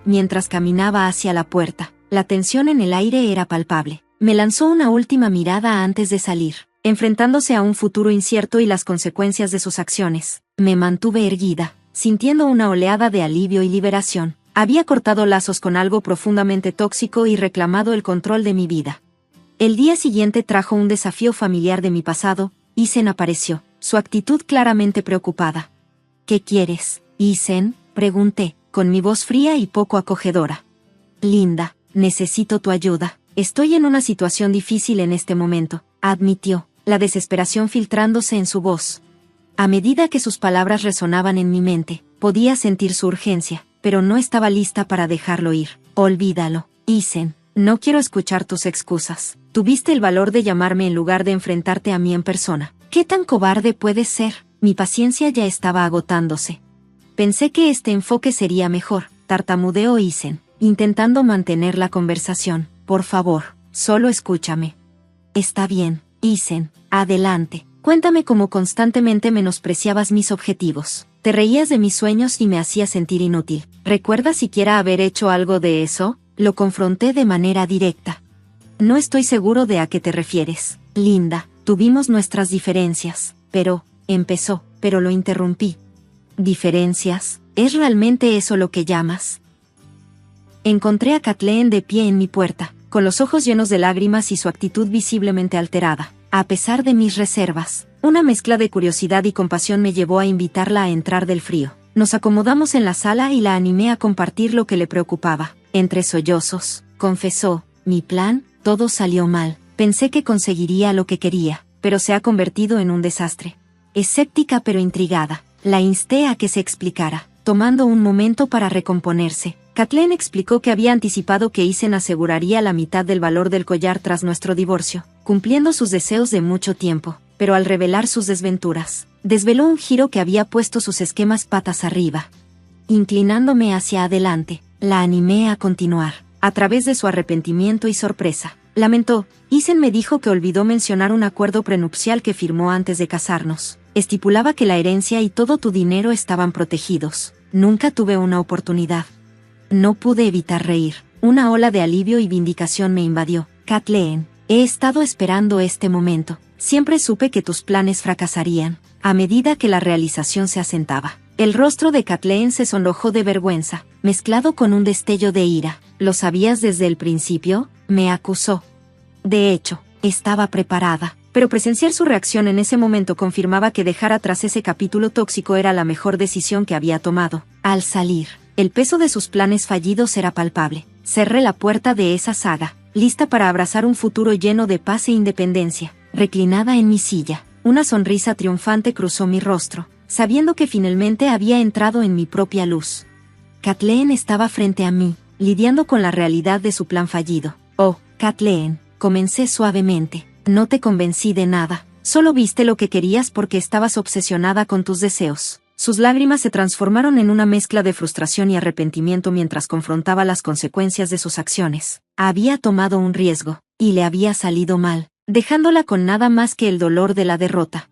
Speaker 1: Mientras caminaba hacia la puerta, la tensión en el aire era palpable. Me lanzó una última mirada antes de salir, enfrentándose a un futuro incierto y las consecuencias de sus acciones. Me mantuve erguida, sintiendo una oleada de alivio y liberación. Había cortado lazos con algo profundamente tóxico y reclamado el control de mi vida. El día siguiente trajo un desafío familiar de mi pasado. Isen apareció, su actitud claramente preocupada. ¿Qué quieres, Isen?, pregunté, con mi voz fría y poco acogedora. Linda, necesito tu ayuda. Estoy en una situación difícil en este momento, admitió, la desesperación filtrándose en su voz. A medida que sus palabras resonaban en mi mente, podía sentir su urgencia, pero no estaba lista para dejarlo ir. Olvídalo, Isen, no quiero escuchar tus excusas. Tuviste el valor de llamarme en lugar de enfrentarte a mí en persona. ¿Qué tan cobarde puedes ser? Mi paciencia ya estaba agotándose. Pensé que este enfoque sería mejor, tartamudeó Isen, intentando mantener la conversación. Por favor, solo escúchame. Está bien, Isen, adelante. Cuéntame cómo constantemente menospreciabas mis objetivos. Te reías de mis sueños y me hacías sentir inútil. ¿Recuerdas siquiera haber hecho algo de eso? Lo confronté de manera directa. No estoy seguro de a qué te refieres, Linda. Tuvimos nuestras diferencias, pero lo interrumpí. ¿Diferencias? ¿Es realmente eso lo que llamas? Encontré a Kathleen de pie en mi puerta, con los ojos llenos de lágrimas y su actitud visiblemente alterada. A pesar de mis reservas, una mezcla de curiosidad y compasión me llevó a invitarla a entrar del frío. Nos acomodamos en la sala y la animé a compartir lo que le preocupaba. Entre sollozos, confesó, mi plan, todo salió mal. Pensé que conseguiría lo que quería, pero se ha convertido en un desastre. Escéptica pero intrigada, la insté a que se explicara, tomando un momento para recomponerse. Kathleen explicó que había anticipado que Isen aseguraría la mitad del valor del collar tras nuestro divorcio, cumpliendo sus deseos de mucho tiempo, pero al revelar sus desventuras, desveló un giro que había puesto sus esquemas patas arriba. Inclinándome hacia adelante, la animé a continuar, a través de su arrepentimiento y sorpresa. Lamentó, Isen me dijo que olvidó mencionar un acuerdo prenupcial que firmó antes de casarnos. Estipulaba que la herencia y todo tu dinero estaban protegidos. Nunca tuve una oportunidad. No pude evitar reír. Una ola de alivio y vindicación me invadió. Kathleen, he estado esperando este momento. Siempre supe que tus planes fracasarían. A medida que la realización se asentaba, el rostro de Kathleen se sonrojó de vergüenza, mezclado con un destello de ira. ¿Lo sabías desde el principio?, me acusó. De hecho, estaba preparada, pero presenciar su reacción en ese momento confirmaba que dejar atrás ese capítulo tóxico era la mejor decisión que había tomado. Al salir, el peso de sus planes fallidos era palpable. Cerré la puerta de esa saga, lista para abrazar un futuro lleno de paz e independencia. Reclinada en mi silla, una sonrisa triunfante cruzó mi rostro, sabiendo que finalmente había entrado en mi propia luz. Kathleen estaba frente a mí, lidiando con la realidad de su plan fallido. Oh, Kathleen, comencé suavemente. No te convencí de nada. Solo viste lo que querías porque estabas obsesionada con tus deseos. Sus lágrimas se transformaron en una mezcla de frustración y arrepentimiento mientras confrontaba las consecuencias de sus acciones. Había tomado un riesgo, y le había salido mal, dejándola con nada más que el dolor de la derrota.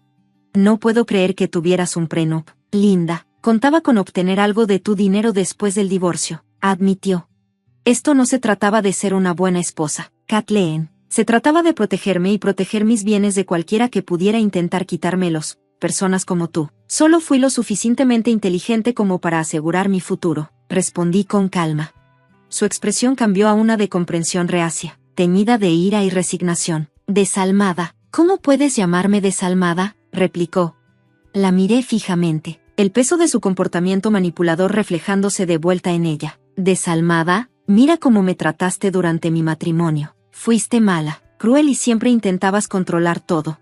Speaker 1: No puedo creer que tuvieras un prenup, Linda. Contaba con obtener algo de tu dinero después del divorcio, admitió. Esto no se trataba de ser una buena esposa, Kathleen. Se trataba de protegerme y proteger mis bienes de cualquiera que pudiera intentar quitármelos. Personas como tú. Solo fui lo suficientemente inteligente como para asegurar mi futuro, respondí con calma. Su expresión cambió a una de comprensión reacia, teñida de ira y resignación. Desalmada. ¿Cómo puedes llamarme desalmada?, replicó. La miré fijamente, el peso de su comportamiento manipulador reflejándose de vuelta en ella. ¿Desalmada? Mira cómo me trataste durante mi matrimonio. Fuiste mala, cruel y siempre intentabas controlar todo.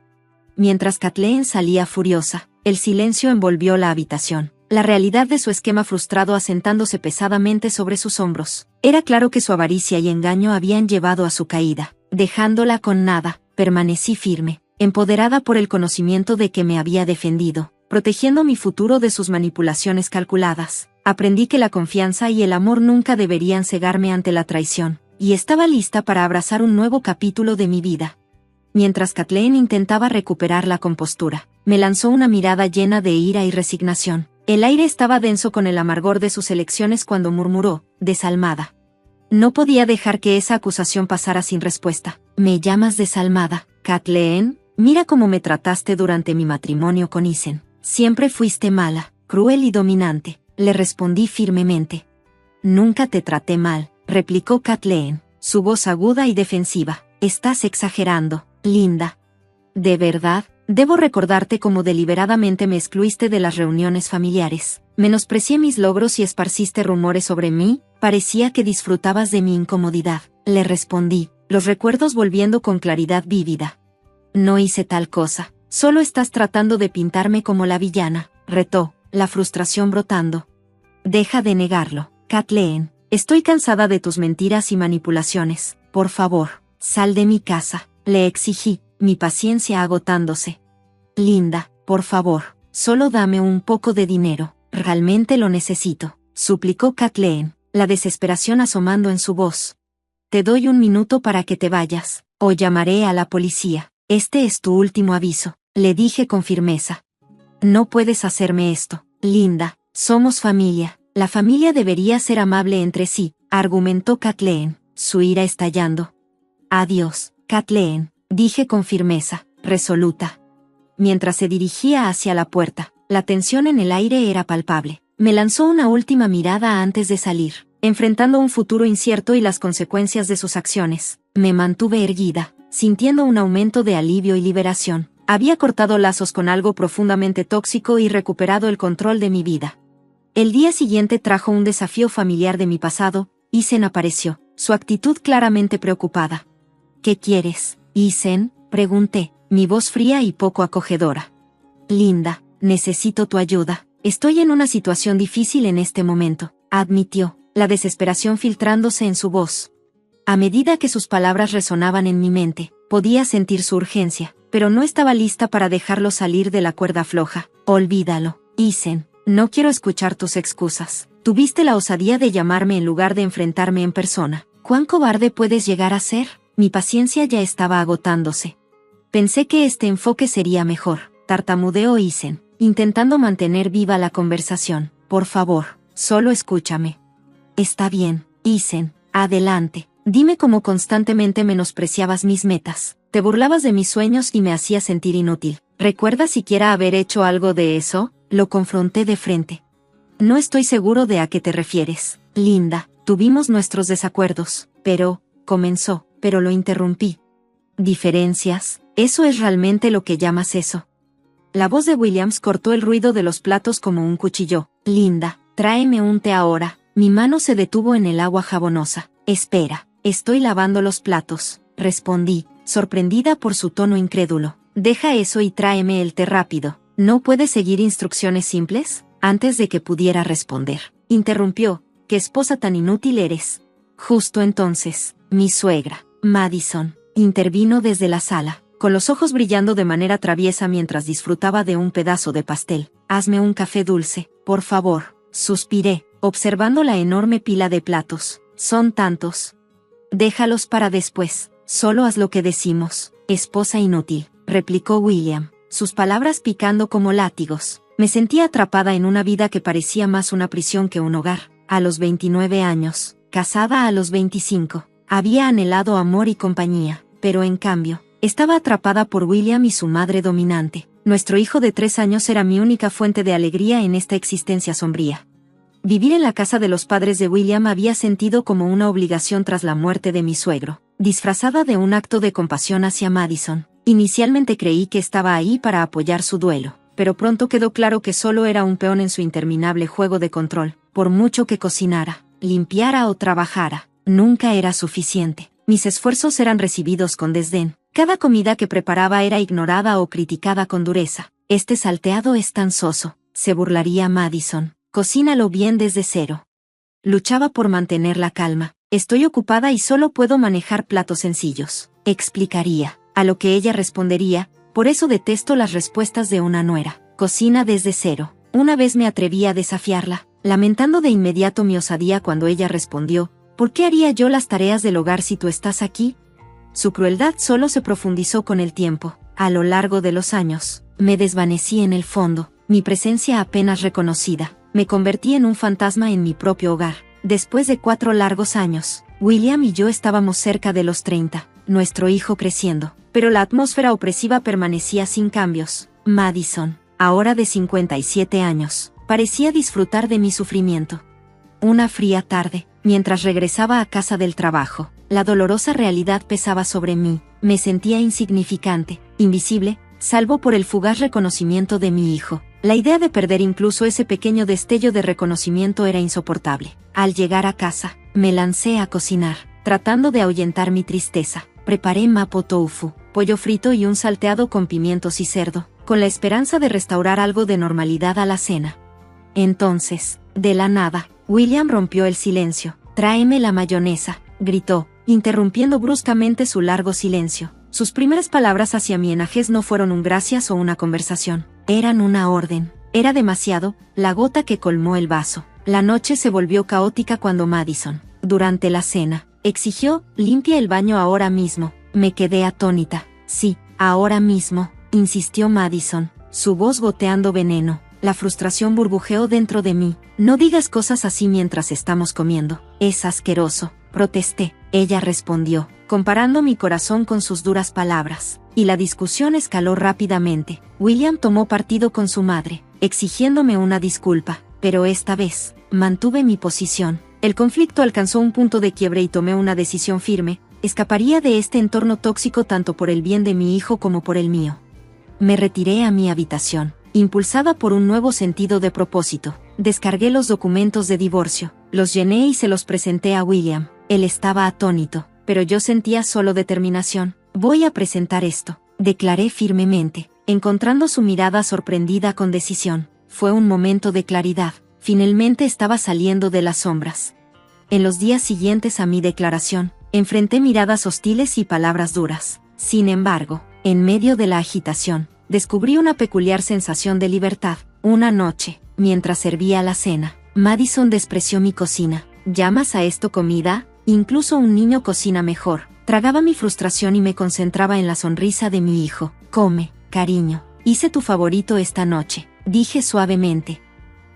Speaker 1: Mientras Kathleen salía furiosa, el silencio envolvió la habitación. La realidad de su esquema frustrado asentándose pesadamente sobre sus hombros. Era claro que su avaricia y engaño habían llevado a su caída. Dejándola con nada, permanecí firme, empoderada por el conocimiento de que me había defendido, protegiendo mi futuro de sus manipulaciones calculadas. Aprendí que la confianza y el amor nunca deberían cegarme ante la traición, y estaba lista para abrazar un nuevo capítulo de mi vida. Mientras Kathleen intentaba recuperar la compostura, me lanzó una mirada llena de ira y resignación. El aire estaba denso con el amargor de sus elecciones cuando murmuró, desalmada. No podía dejar que esa acusación pasara sin respuesta. ¿Me llamas desalmada, Kathleen? Mira cómo me trataste durante mi matrimonio con Isen. Siempre fuiste mala, cruel y dominante, le respondí firmemente. Nunca te traté mal, replicó Kathleen, su voz aguda y defensiva. Estás exagerando, Linda. ¿De verdad? Debo recordarte cómo deliberadamente me excluiste de las reuniones familiares. Menosprecié mis logros y esparciste rumores sobre mí. Parecía que disfrutabas de mi incomodidad, le respondí, los recuerdos volviendo con claridad vívida. No hice tal cosa. Solo estás tratando de pintarme como la villana, retó, la frustración brotando. Deja de negarlo, Kathleen. Estoy cansada de tus mentiras y manipulaciones. Por favor, sal de mi casa, le exigí, mi paciencia agotándose. Linda, por favor, solo dame un poco de dinero. Realmente lo necesito, suplicó Kathleen, la desesperación asomando en su voz. Te doy un minuto para que te vayas, o llamaré a la policía. Este es tu último aviso, le dije con firmeza. No puedes hacerme esto, Linda, somos familia. La familia debería ser amable entre sí, argumentó Kathleen, su ira estallando. Adiós, Kathleen, dije con firmeza, resoluta. Mientras se dirigía hacia la puerta, la tensión en el aire era palpable. Me lanzó una última mirada antes de salir, enfrentando un futuro incierto y las consecuencias de sus acciones. Me mantuve erguida, sintiendo un aumento de alivio y liberación. Había cortado lazos con algo profundamente tóxico y recuperado el control de mi vida. El día siguiente trajo un desafío familiar de mi pasado. Isen apareció, su actitud claramente preocupada. ¿Qué quieres, Isen?, pregunté, mi voz fría y poco acogedora. Linda, necesito tu ayuda. Estoy en una situación difícil en este momento, admitió, la desesperación filtrándose en su voz. A medida que sus palabras resonaban en mi mente, podía sentir su urgencia, pero no estaba lista para dejarlo salir de la cuerda floja. Olvídalo, Isen, no quiero escuchar tus excusas. Tuviste la osadía de llamarme en lugar de enfrentarme en persona. ¿Cuán cobarde puedes llegar a ser? Mi paciencia ya estaba agotándose. Pensé que este enfoque sería mejor, tartamudeó Isen, intentando mantener viva la conversación. Por favor, solo escúchame. Está bien, Isen, adelante. Dime cómo constantemente menospreciabas mis metas, te burlabas de mis sueños y me hacías sentir inútil. ¿Recuerdas siquiera haber hecho algo de eso? Lo confronté de frente. No estoy seguro de a qué te refieres, Linda. Tuvimos nuestros desacuerdos, comenzó, pero lo interrumpí. ¿Diferencias? ¿Eso es realmente lo que llamas eso? La voz de Williams cortó el ruido de los platos como un cuchillo. Linda, tráeme un té ahora. Mi mano se detuvo en el agua jabonosa. Espera, estoy lavando los platos, respondí, sorprendida por su tono incrédulo. Deja eso y tráeme el té rápido. ¿No puedes seguir instrucciones simples? Antes de que pudiera responder, interrumpió. ¿Qué esposa tan inútil eres? Justo entonces, mi suegra, Madison, intervino desde la sala, con los ojos brillando de manera traviesa mientras disfrutaba de un pedazo de pastel. Hazme un café dulce, por favor, suspiré, observando la enorme pila de platos. Son tantos. Déjalos para después, solo haz lo que decimos, esposa inútil, replicó William, sus palabras picando como látigos. Me sentía atrapada en una vida que parecía más una prisión que un hogar. A los 29 años, casada a los 25, había anhelado amor y compañía, pero en cambio, estaba atrapada por William y su madre dominante. Nuestro hijo de 3 años era mi única fuente de alegría en esta existencia sombría. Vivir en la casa de los padres de William había sentido como una obligación tras la muerte de mi suegro, disfrazada de un acto de compasión hacia Madison. Inicialmente creí que estaba ahí para apoyar su duelo, pero pronto quedó claro que solo era un peón en su interminable juego de control. Por mucho que cocinara, limpiara o trabajara, nunca era suficiente. Mis esfuerzos eran recibidos con desdén. Cada comida que preparaba era ignorada o criticada con dureza. Este salteado es tan soso, se burlaría Madison. Cocínalo bien desde cero. Luchaba por mantener la calma. Estoy ocupada y solo puedo manejar platos sencillos, explicaría, a lo que ella respondería, Por eso detesto las respuestas de una nuera. Cocina desde cero. Una vez me atreví a desafiarla, lamentando de inmediato mi osadía cuando ella respondió: ¿por qué haría yo las tareas del hogar si tú estás aquí? Su crueldad solo se profundizó con el tiempo. A lo largo de los años, me desvanecí en el fondo, mi presencia apenas reconocida. Me convertí en un fantasma en mi propio hogar. Después de 4 largos años, William y yo estábamos cerca de los 30, nuestro hijo creciendo, pero la atmósfera opresiva permanecía sin cambios. Madison, ahora de 57 años, parecía disfrutar de mi sufrimiento. Una fría tarde, mientras regresaba a casa del trabajo, la dolorosa realidad pesaba sobre mí. Me sentía insignificante, invisible, salvo por el fugaz reconocimiento de mi hijo. La idea de perder incluso ese pequeño destello de reconocimiento era insoportable. Al llegar a casa, me lancé a cocinar, tratando de ahuyentar mi tristeza. Preparé mapo tofu, pollo frito y un salteado con pimientos y cerdo, con la esperanza de restaurar algo de normalidad a la cena. Entonces, de la nada, William rompió el silencio. «Tráeme la mayonesa», gritó, interrumpiendo bruscamente su largo silencio. Sus primeras palabras hacia mi enajez no fueron un gracias o una conversación. Eran una orden. Era demasiado, la gota que colmó el vaso. La noche se volvió caótica cuando Madison, durante la cena, exigió: «limpia el baño ahora mismo». Me quedé atónita. «Sí, ahora mismo», insistió Madison, su voz goteando veneno. La frustración burbujeó dentro de mí. «No digas cosas así mientras estamos comiendo. Es asqueroso», protesté. Ella respondió, comparando mi corazón con sus duras palabras, y la discusión escaló rápidamente. William tomó partido con su madre, exigiéndome una disculpa, pero esta vez, mantuve mi posición. El conflicto alcanzó un punto de quiebre y tomé una decisión firme: escaparía de este entorno tóxico tanto por el bien de mi hijo como por el mío. Me retiré a mi habitación, impulsada por un nuevo sentido de propósito. Descargué los documentos de divorcio, los llené y se los presenté a William. Él estaba atónito, pero yo sentía solo determinación. «Voy a presentar esto», declaré firmemente, encontrando su mirada sorprendida con decisión. Fue un momento de claridad. Finalmente estaba saliendo de las sombras. En los días siguientes a mi declaración, enfrenté miradas hostiles y palabras duras. Sin embargo, en medio de la agitación, descubrí una peculiar sensación de libertad. Una noche, mientras servía la cena, Madison despreció mi cocina. «¿Llamas a esto comida? Incluso un niño cocina mejor». Tragaba mi frustración y me concentraba en la sonrisa de mi hijo. «Come, cariño. Hice tu favorito esta noche», dije suavemente.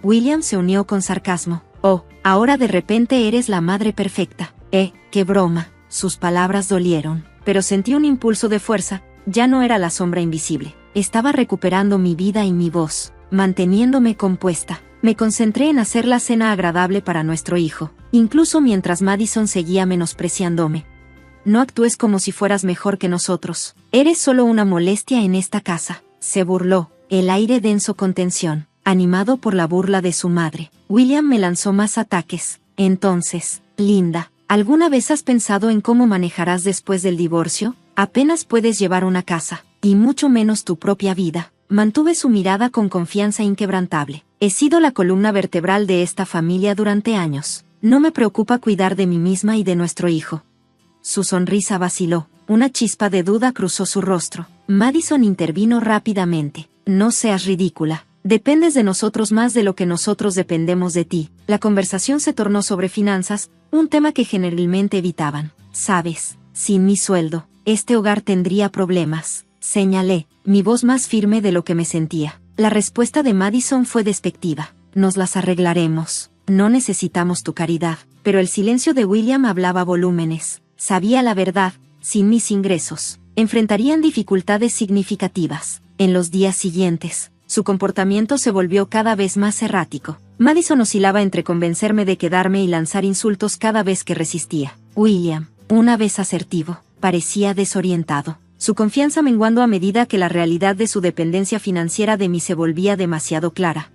Speaker 1: William se unió con sarcasmo. «Oh, ahora de repente eres la madre perfecta». «Qué broma». Sus palabras dolieron, pero sentí un impulso de fuerza. Ya no era la sombra invisible. Estaba recuperando mi vida y mi voz, manteniéndome compuesta. Me concentré en hacer la cena agradable para nuestro hijo, incluso mientras Madison seguía menospreciándome. «No actúes como si fueras mejor que nosotros. Eres solo una molestia en esta casa», se burló, el aire denso con tensión. Animado por la burla de su madre, William me lanzó más ataques. «Entonces, Linda, ¿alguna vez has pensado en cómo manejarás después del divorcio? Apenas puedes llevar una casa, y mucho menos tu propia vida». Mantuve su mirada con confianza inquebrantable. «He sido la columna vertebral de esta familia durante años. No me preocupa cuidar de mí misma y de nuestro hijo». Su sonrisa vaciló. Una chispa de duda cruzó su rostro. Madison intervino rápidamente. «No seas ridícula. Dependes de nosotros más de lo que nosotros dependemos de ti». La conversación se tornó sobre finanzas, un tema que generalmente evitaban. «Sabes, sin mi sueldo, este hogar tendría problemas», señalé, mi voz más firme de lo que me sentía. La respuesta de Madison fue despectiva. «Nos las arreglaremos. No necesitamos tu caridad». Pero el silencio de William hablaba volúmenes. Sabía la verdad: sin mis ingresos, enfrentarían dificultades significativas. En los días siguientes, su comportamiento se volvió cada vez más errático. Madison oscilaba entre convencerme de quedarme y lanzar insultos cada vez que resistía. William, una vez asertivo, parecía desorientado, su confianza menguando a medida que la realidad de su dependencia financiera de mí se volvía demasiado clara.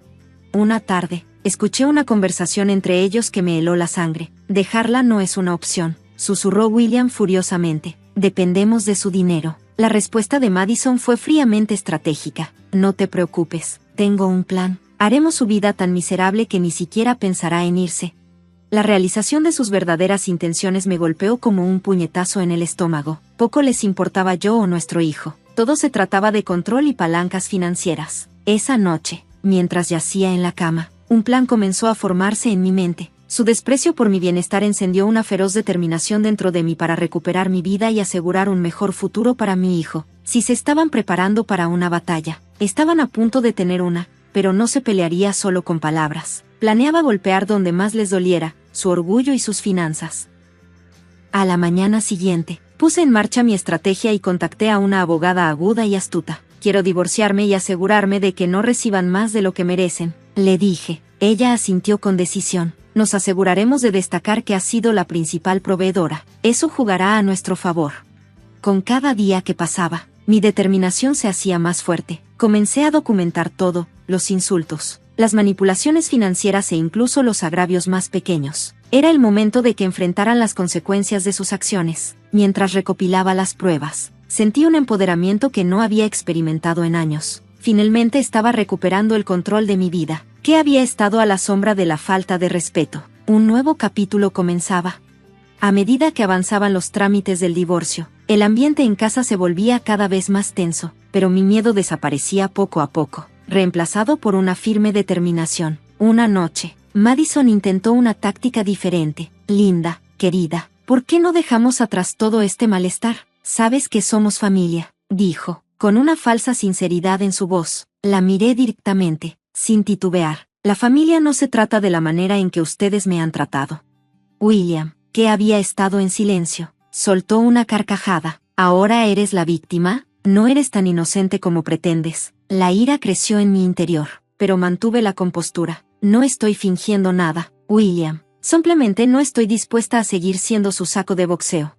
Speaker 1: Una tarde, escuché una conversación entre ellos que me heló la sangre. «Dejarla no es una opción», susurró William furiosamente. «Dependemos de su dinero». La respuesta de Madison fue fríamente estratégica. «No te preocupes, tengo un plan. Haremos su vida tan miserable que ni siquiera pensará en irse». La realización de sus verdaderas intenciones me golpeó como un puñetazo en el estómago. Poco les importaba yo o nuestro hijo. Todo se trataba de control y palancas financieras. Esa noche, mientras yacía en la cama, un plan comenzó a formarse en mi mente. Su desprecio por mi bienestar encendió una feroz determinación dentro de mí para recuperar mi vida y asegurar un mejor futuro para mi hijo. Si se estaban preparando para una batalla, estaban a punto de tener una, pero no se pelearía solo con palabras. Planeaba golpear donde más les doliera, su orgullo y sus finanzas. A la mañana siguiente, puse en marcha mi estrategia y contacté a una abogada aguda y astuta. Quiero divorciarme y asegurarme de que no reciban más de lo que merecen, le dije. Ella asintió con decisión. Nos aseguraremos de destacar que has sido la principal proveedora. Eso jugará a nuestro favor. Con cada día que pasaba, mi determinación se hacía más fuerte. Comencé a documentar todo, los insultos, las manipulaciones financieras e incluso los agravios más pequeños. Era el momento de que enfrentaran las consecuencias de sus acciones. Mientras recopilaba las pruebas, sentí un empoderamiento que no había experimentado en años. Finalmente estaba recuperando el control de mi vida, que había estado a la sombra de la falta de respeto. Un nuevo capítulo comenzaba. A medida que avanzaban los trámites del divorcio, el ambiente en casa se volvía cada vez más tenso, pero mi miedo desaparecía poco a poco, reemplazado por una firme determinación. Una noche, Madison intentó una táctica diferente. Linda, querida, ¿por qué no dejamos atrás todo este malestar? Sabes que somos familia, dijo, con una falsa sinceridad en su voz. La miré directamente, sin titubear. La familia no se trata de la manera en que ustedes me han tratado. William, que había estado en silencio, soltó una carcajada. ¿Ahora eres la víctima? No eres tan inocente como pretendes. La ira creció en mi interior, pero mantuve la compostura. No estoy fingiendo nada, William. Simplemente no estoy dispuesta a seguir siendo su saco de boxeo.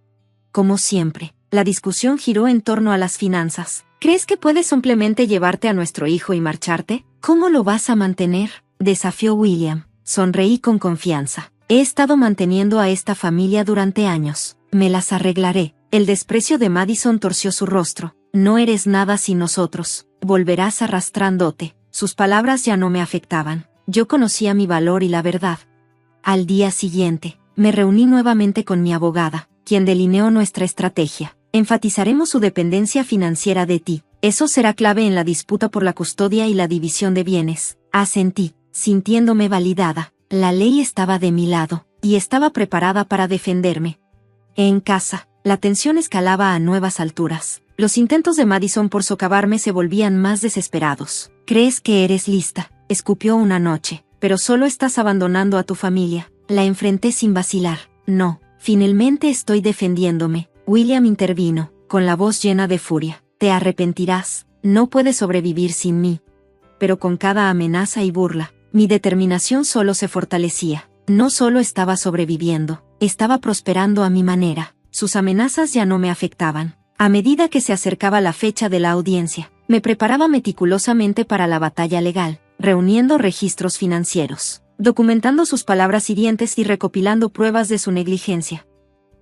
Speaker 1: Como siempre, la discusión giró en torno a las finanzas. ¿Crees que puedes simplemente llevarte a nuestro hijo y marcharte? ¿Cómo lo vas a mantener?, desafió William. Sonreí con confianza. He estado manteniendo a esta familia durante años. Me las arreglaré. El desprecio de Madison torció su rostro. No eres nada sin nosotros. Volverás arrastrándote. Sus palabras ya no me afectaban. Yo conocía mi valor y la verdad. Al día siguiente, me reuní nuevamente con mi abogada, quien delineó nuestra estrategia. Enfatizaremos su dependencia financiera de ti. Eso será clave en la disputa por la custodia y la división de bienes. Asentí, sintiéndome validada. La ley estaba de mi lado, y estaba preparada para defenderme. En casa, la tensión escalaba a nuevas alturas. Los intentos de Madison por socavarme se volvían más desesperados. ¿Crees que eres lista?, escupió una noche. Pero solo estás abandonando a tu familia. La enfrenté sin vacilar. No, finalmente estoy defendiéndome. William intervino, con la voz llena de furia. Te arrepentirás. No puedes sobrevivir sin mí. Pero con cada amenaza y burla, mi determinación solo se fortalecía. No solo estaba sobreviviendo, estaba prosperando a mi manera. Sus amenazas ya no me afectaban. A medida que se acercaba la fecha de la audiencia, me preparaba meticulosamente para la batalla legal, reuniendo registros financieros, documentando sus palabras hirientes y recopilando pruebas de su negligencia.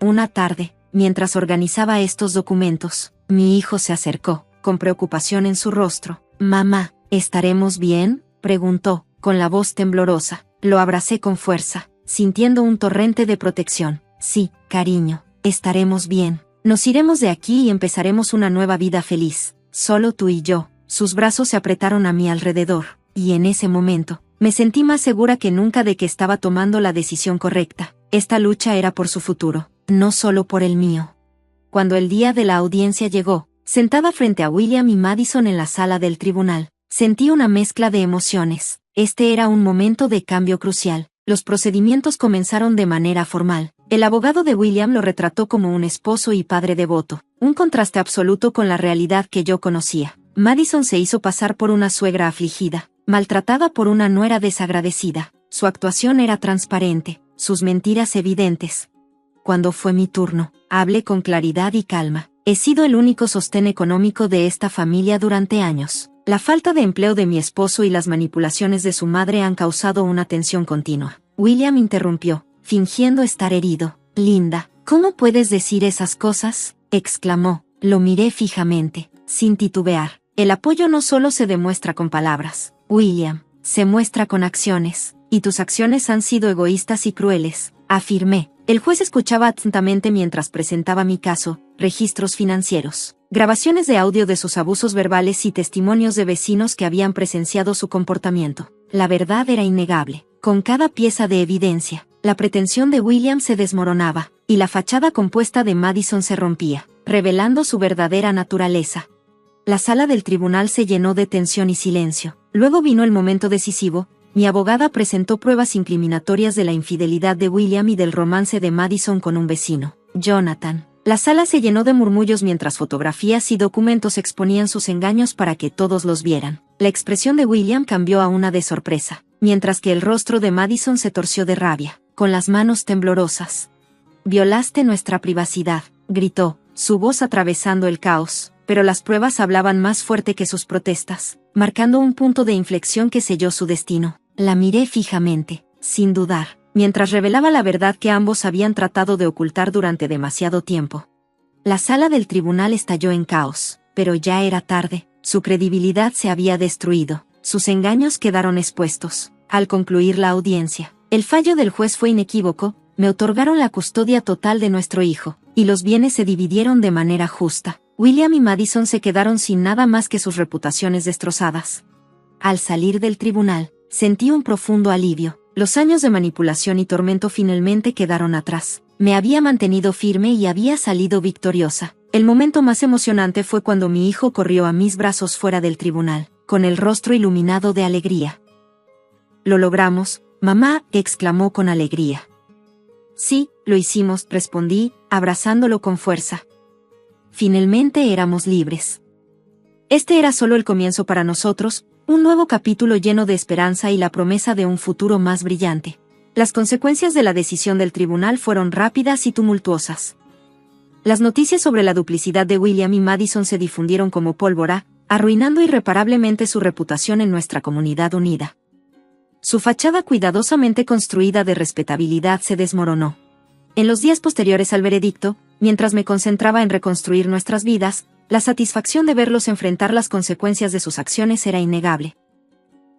Speaker 1: Una tarde, mientras organizaba estos documentos, mi hijo se acercó, con preocupación en su rostro. «Mamá, ¿estaremos bien?», preguntó, con la voz temblorosa. Lo abracé con fuerza, sintiendo un torrente de protección. «Sí, cariño, estaremos bien. Nos iremos de aquí y empezaremos una nueva vida feliz, solo tú y yo». Sus brazos se apretaron a mi alrededor, y en ese momento, me sentí más segura que nunca de que estaba tomando la decisión correcta. Esta lucha era por su futuro, no solo por el mío. Cuando el día de la audiencia llegó, sentada frente a William y Madison en la sala del tribunal, sentí una mezcla de emociones. Este era un momento de cambio crucial. Los procedimientos comenzaron de manera formal. El abogado de William lo retrató como un esposo y padre devoto, un contraste absoluto con la realidad que yo conocía. Madison se hizo pasar por una suegra afligida, maltratada por una nuera desagradecida. Su actuación era transparente, sus mentiras evidentes. Cuando fue mi turno, hablé con claridad y calma. He sido el único sostén económico de esta familia durante años. La falta de empleo de mi esposo y las manipulaciones de su madre han causado una tensión continua. William interrumpió, fingiendo estar herido. «Linda, ¿cómo puedes decir esas cosas?», exclamó. Lo miré fijamente, sin titubear. El apoyo no solo se demuestra con palabras, William, se muestra con acciones, y tus acciones han sido egoístas y crueles, afirmé. El juez escuchaba atentamente mientras presentaba mi caso, registros financieros, grabaciones de audio de sus abusos verbales y testimonios de vecinos que habían presenciado su comportamiento. La verdad era innegable. Con cada pieza de evidencia, la pretensión de William se desmoronaba, y la fachada compuesta de Madison se rompía, revelando su verdadera naturaleza. La sala del tribunal se llenó de tensión y silencio. Luego vino el momento decisivo. Mi abogada presentó pruebas incriminatorias de la infidelidad de William y del romance de Madison con un vecino, Jonathan. La sala se llenó de murmullos mientras fotografías y documentos exponían sus engaños para que todos los vieran. La expresión de William cambió a una de sorpresa, mientras que el rostro de Madison se torció de rabia, con las manos temblorosas. «Violaste nuestra privacidad», gritó, su voz atravesando el caos, pero las pruebas hablaban más fuerte que sus protestas, marcando un punto de inflexión que selló su destino. La miré fijamente, sin dudar, mientras revelaba la verdad que ambos habían tratado de ocultar durante demasiado tiempo. La sala del tribunal estalló en caos, pero ya era tarde, su credibilidad se había destruido, sus engaños quedaron expuestos. Al concluir la audiencia, el fallo del juez fue inequívoco: me otorgaron la custodia total de nuestro hijo, y los bienes se dividieron de manera justa. William y Madison se quedaron sin nada más que sus reputaciones destrozadas. Al salir del tribunal, sentí un profundo alivio. Los años de manipulación y tormento finalmente quedaron atrás. Me había mantenido firme y había salido victoriosa. El momento más emocionante fue cuando mi hijo corrió a mis brazos fuera del tribunal, con el rostro iluminado de alegría. «Lo logramos, mamá», exclamó con alegría. «Sí, lo hicimos», respondí, abrazándolo con fuerza. Finalmente éramos libres. Este era solo el comienzo para nosotros, un nuevo capítulo lleno de esperanza y la promesa de un futuro más brillante. Las consecuencias de la decisión del tribunal fueron rápidas y tumultuosas. Las noticias sobre la duplicidad de William y Madison se difundieron como pólvora, arruinando irreparablemente su reputación en nuestra comunidad unida. Su fachada cuidadosamente construida de respetabilidad se desmoronó. En los días posteriores al veredicto, mientras me concentraba en reconstruir nuestras vidas, la satisfacción de verlos enfrentar las consecuencias de sus acciones era innegable.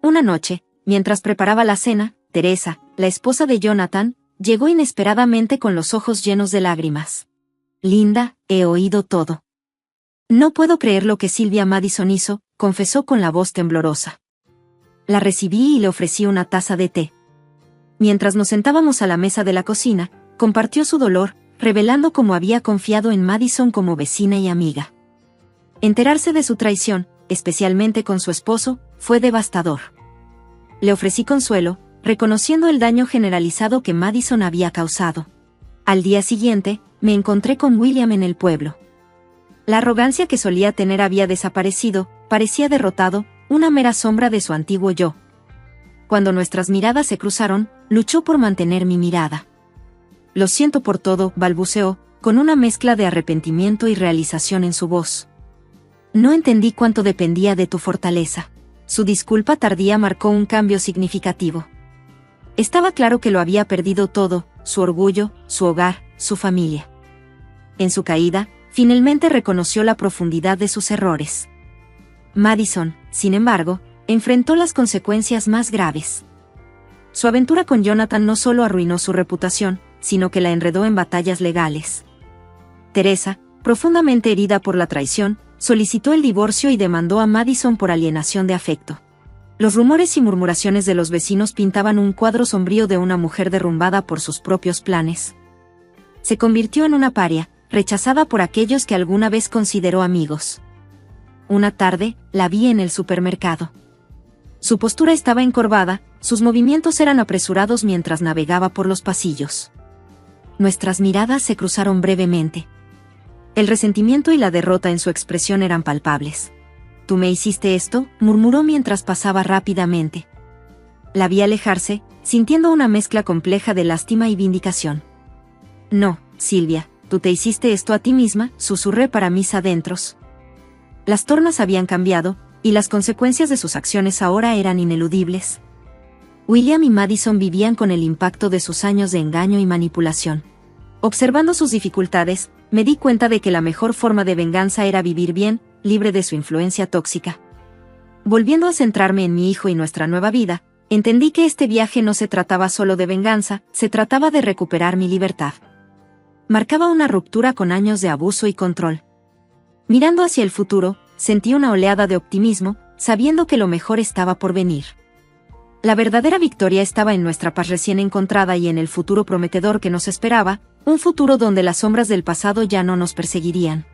Speaker 1: Una noche, mientras preparaba la cena, Teresa, la esposa de Jonathan, llegó inesperadamente con los ojos llenos de lágrimas. «Linda, he oído todo. No puedo creer lo que Sylvia Madison hizo», confesó con la voz temblorosa. La recibí y le ofrecí una taza de té. Mientras nos sentábamos a la mesa de la cocina, compartió su dolor, revelando cómo había confiado en Madison como vecina y amiga. Enterarse de su traición, especialmente con su esposo, fue devastador. Le ofrecí consuelo, reconociendo el daño generalizado que Madison había causado. Al día siguiente, me encontré con William en el pueblo. La arrogancia que solía tener había desaparecido, parecía derrotado, una mera sombra de su antiguo yo. Cuando nuestras miradas se cruzaron, luchó por mantener mi mirada. «Lo siento por todo», balbuceó, con una mezcla de arrepentimiento y realización en su voz. «No entendí cuánto dependía de tu fortaleza». Su disculpa tardía marcó un cambio significativo. Estaba claro que lo había perdido todo: su orgullo, su hogar, su familia. En su caída, finalmente reconoció la profundidad de sus errores. Madison, sin embargo, enfrentó las consecuencias más graves. Su aventura con Jonathan no solo arruinó su reputación, sino que la enredó en batallas legales. Teresa, profundamente herida por la traición, solicitó el divorcio y demandó a Madison por alienación de afecto. Los rumores y murmuraciones de los vecinos pintaban un cuadro sombrío de una mujer derrumbada por sus propios planes. Se convirtió en una paria, rechazada por aquellos que alguna vez consideró amigos. Una tarde, la vi en el supermercado. Su postura estaba encorvada, sus movimientos eran apresurados mientras navegaba por los pasillos. Nuestras miradas se cruzaron brevemente. El resentimiento y la derrota en su expresión eran palpables. «¿Tú me hiciste esto?», murmuró mientras pasaba rápidamente. La vi alejarse, sintiendo una mezcla compleja de lástima y vindicación. «No, Sylvia, tú te hiciste esto a ti misma», susurré para mis adentros. Las tornas habían cambiado, y las consecuencias de sus acciones ahora eran ineludibles. William y Madison vivían con el impacto de sus años de engaño y manipulación. Observando sus dificultades, me di cuenta de que la mejor forma de venganza era vivir bien, libre de su influencia tóxica. Volviendo a centrarme en mi hijo y nuestra nueva vida, entendí que este viaje no se trataba solo de venganza, se trataba de recuperar mi libertad. Marcaba una ruptura con años de abuso y control. Mirando hacia el futuro, sentí una oleada de optimismo, sabiendo que lo mejor estaba por venir. La verdadera victoria estaba en nuestra paz recién encontrada y en el futuro prometedor que nos esperaba, un futuro donde las sombras del pasado ya no nos perseguirían.